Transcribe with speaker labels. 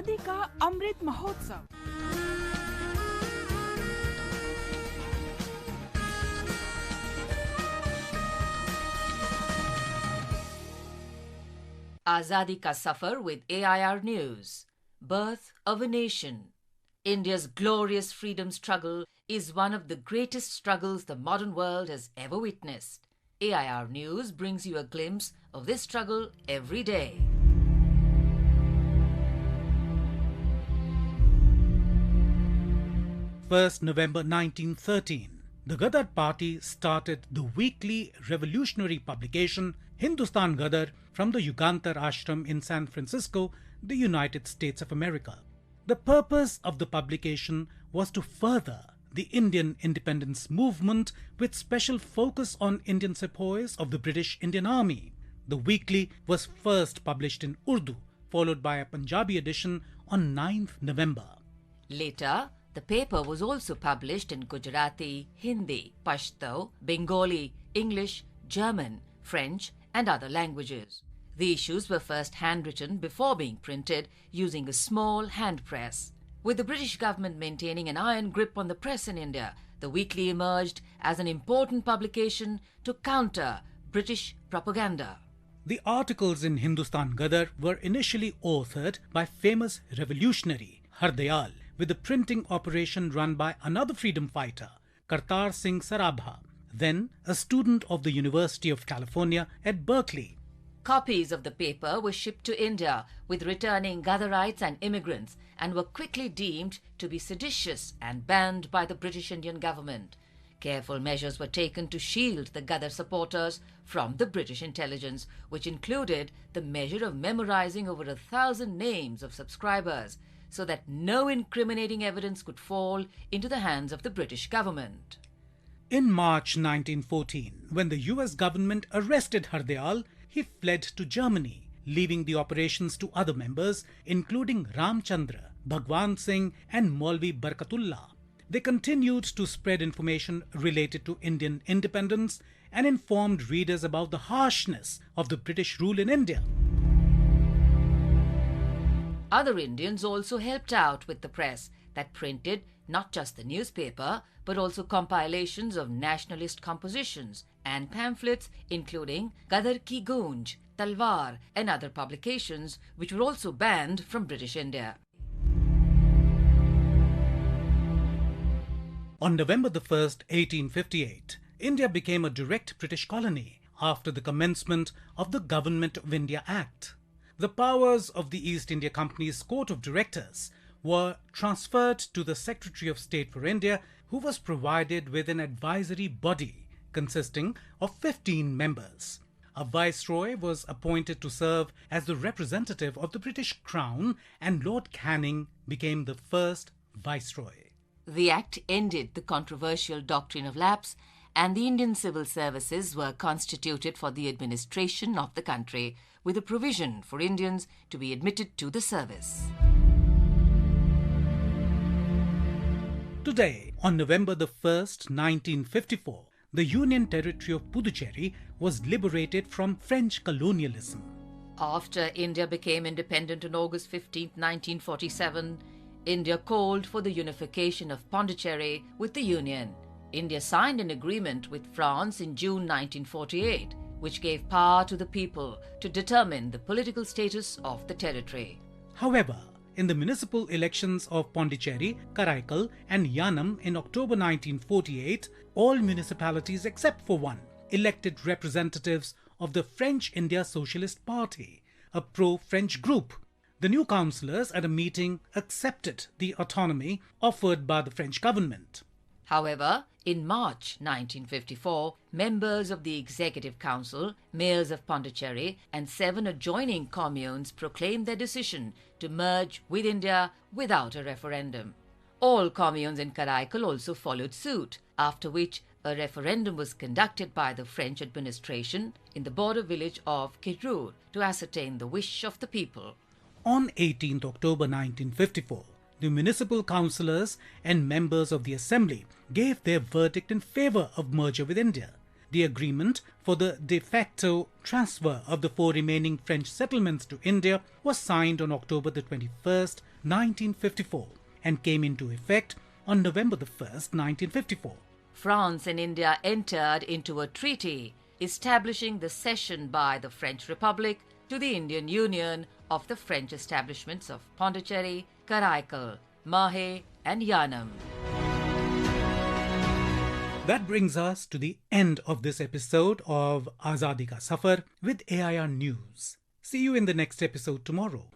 Speaker 1: आजादी का Amrit Mahotsav.
Speaker 2: Azadi Ka Safar with AIR News. Birth of a Nation. India's glorious freedom struggle is one of the greatest struggles the modern world has ever witnessed. AIR News brings you a glimpse of this struggle every day.
Speaker 3: First November 1913, the Gadar Party started the weekly revolutionary publication Hindustan Gadar from the Yugantar Ashram in San Francisco, the United States of America. The purpose of the publication was to further the Indian independence movement with special focus on Indian sepoys of the British Indian Army. The weekly was first published in Urdu, followed by a Punjabi edition on 9th November.
Speaker 2: Later, the paper was also published in Gujarati, Hindi, Pashto, Bengali, English, German, French, and other languages. The issues were first handwritten before being printed using a small hand press. With the British government maintaining an iron grip on the press in India, the weekly emerged as an important publication to counter British propaganda.
Speaker 3: The articles in Hindustan Gadar were initially authored by famous revolutionary Hardayal, with the printing operation run by another freedom fighter, Kartar Singh Sarabha, then a student of the University of California at Berkeley.
Speaker 2: Copies of the paper were shipped to India with returning Gadarites and immigrants and were quickly deemed to be seditious and banned by the British Indian government. Careful measures were taken to shield the Gadar supporters from the British intelligence, which included the measure of memorizing over 1,000 names of subscribers, so that no incriminating evidence could fall into the hands of the British government.
Speaker 3: In March 1914, when the US government arrested Hardayal, he fled to Germany, leaving the operations to other members, including Ramchandra, Bhagwan Singh and Maulvi Barkatullah. They continued to spread information related to Indian independence and informed readers about the harshness of the British rule in India.
Speaker 2: Other Indians also helped out with the press that printed not just the newspaper but also compilations of nationalist compositions and pamphlets including Gadar Ki Goonj, Talwar and other publications which were also banned from British India.
Speaker 3: On November 1st, 1858, India became a direct British colony after the commencement of the Government of India Act. The powers of the East India Company's Court of Directors were transferred to the Secretary of State for India, who was provided with an advisory body consisting of 15 members. A viceroy was appointed to serve as the representative of the British Crown, and Lord Canning became the first viceroy.
Speaker 2: The Act ended the controversial doctrine of lapse, and the Indian civil services were constituted for the administration of the country, with a provision for Indians to be admitted to the service.
Speaker 3: Today, on November 1st, 1954, the Union Territory of Puducherry was liberated from French colonialism.
Speaker 2: After India became independent on August 15, 1947, India called for the unification of Pondicherry with the Union. India signed an agreement with France in June 1948, which gave power to the people to determine the political status of the territory.
Speaker 3: However, in the municipal elections of Pondicherry, Karaikal and Yanam in October 1948, all municipalities except for one elected representatives of the French India Socialist Party, a pro-French group. The new councillors at a meeting accepted the autonomy offered by the French government.
Speaker 2: However, in March 1954, members of the Executive Council, mayors of Pondicherry and 7 adjoining communes proclaimed their decision to merge with India without a referendum. All communes in Karaikal also followed suit, after which a referendum was conducted by the French administration in the border village of Kirur to ascertain the wish of the people.
Speaker 3: On 18th October 1954, the municipal councillors and members of the assembly gave their verdict in favour of merger with India. The agreement for the de facto transfer of the 4 remaining French settlements to India was signed on October the 21st, 1954 and came into effect on November the 1st, 1954.
Speaker 2: France and India entered into a treaty establishing the cession by the French Republic to the Indian Union of the French establishments of Pondicherry, Karaikal, Mahe and Yanam.
Speaker 3: That brings us to the end of this episode of Azadi Ka Safar with AIR News. See you in the next episode tomorrow.